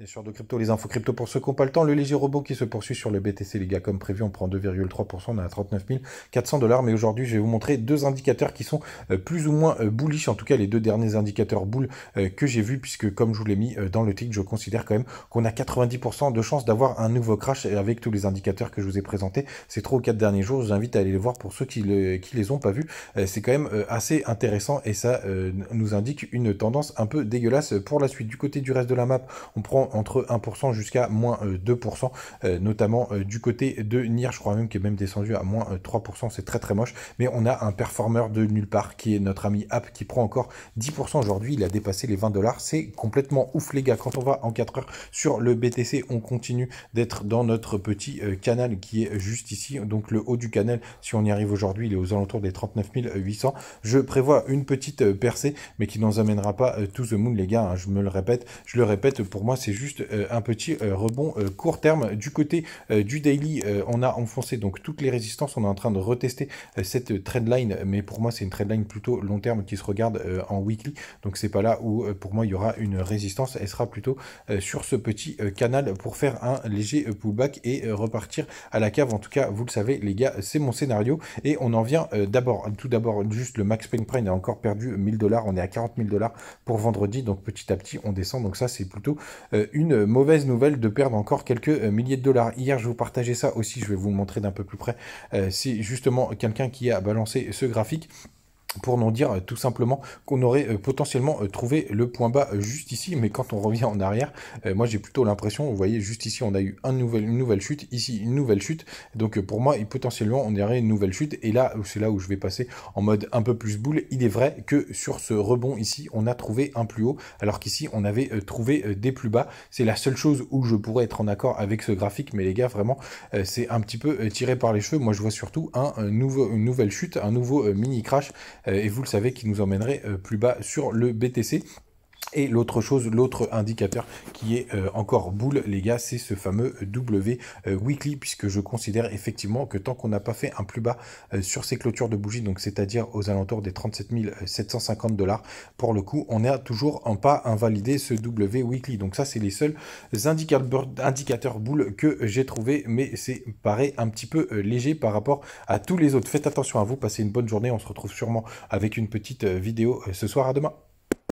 Bien sûr, de crypto, les infos crypto pour ceux qui n'ont pas le temps. Le léger rebond qui se poursuit sur le BTC, les gars, comme prévu, on prend 2,3%, on est à 39 400 dollars. Mais aujourd'hui, je vais vous montrer deux indicateurs qui sont plus ou moins bullish, en tout cas les deux derniers indicateurs bull que j'ai vus, puisque comme je vous l'ai mis dans le titre, je considère quand même qu'on a 90% de chances d'avoir un nouveau crash avec tous les indicateurs que je vous ai présentés ces 3 ou 4 derniers jours. Je vous invite à aller les voir pour ceux qui les ont pas vus. C'est quand même assez intéressant et ça nous indique une tendance un peu dégueulasse pour la suite. Du côté du reste de la map, on prend entre 1% jusqu'à moins 2%, notamment du côté de NIR, je crois même qu'il est même descendu à moins 3%, c'est très très moche, mais on a un performeur de nulle part qui est notre ami App qui prend encore 10% aujourd'hui, il a dépassé les 20 dollars, c'est complètement ouf les gars. Quand on va en 4 heures sur le BTC, on continue d'être dans notre petit canal qui est juste ici, donc le haut du canal, si on y arrive aujourd'hui, il est aux alentours des 39 800. Je prévois une petite percée, mais qui ne nous amènera pas to the moon les gars, hein, je le répète, pour moi c'est juste un petit rebond court terme. Du côté du daily, on a enfoncé donc toutes les résistances, on est en train de retester cette trendline, mais pour moi c'est une trendline plutôt long terme qui se regarde en weekly, donc c'est pas là où pour moi il y aura une résistance, elle sera plutôt sur ce petit canal pour faire un léger pullback et repartir à la cave. En tout cas vous le savez les gars, c'est mon scénario et on en vient tout d'abord juste le Max Pain Prime a encore perdu 1000 dollars, on est à 40 000 dollars pour vendredi, donc petit à petit on descend, donc ça c'est plutôt une mauvaise nouvelle de perdre encore quelques milliers de dollars. Hier, je vous partageais ça aussi, je vais vous le montrer d'un peu plus près. C'est justement quelqu'un qui a balancé ce graphique pour nous dire tout simplement qu'on aurait potentiellement trouvé le point bas juste ici, mais quand on revient en arrière, moi j'ai plutôt l'impression, vous voyez juste ici on a eu une nouvelle chute, ici une nouvelle chute, donc pour moi potentiellement on aurait une nouvelle chute, et là c'est là où je vais passer en mode un peu plus boule. Il est vrai que sur ce rebond ici on a trouvé un plus haut, alors qu'ici on avait trouvé des plus bas. C'est la seule chose où je pourrais être en accord avec ce graphique, mais les gars vraiment c'est un petit peu tiré par les cheveux. Moi je vois surtout une nouvelle chute, un nouveau mini crash, et vous le savez, qui nous emmènerait plus bas sur le BTC. Et l'autre chose, l'autre indicateur qui est encore boule, les gars, c'est ce fameux W Weekly, puisque je considère effectivement que tant qu'on n'a pas fait un plus bas sur ces clôtures de bougies, donc c'est-à-dire aux alentours des 37 750 dollars, pour le coup, on n'a toujours pas invalidé ce W Weekly. Donc ça, c'est les seuls indicateurs boule que j'ai trouvé, mais c'est paraît un petit peu léger par rapport à tous les autres. Faites attention à vous, passez une bonne journée, on se retrouve sûrement avec une petite vidéo ce soir. À demain.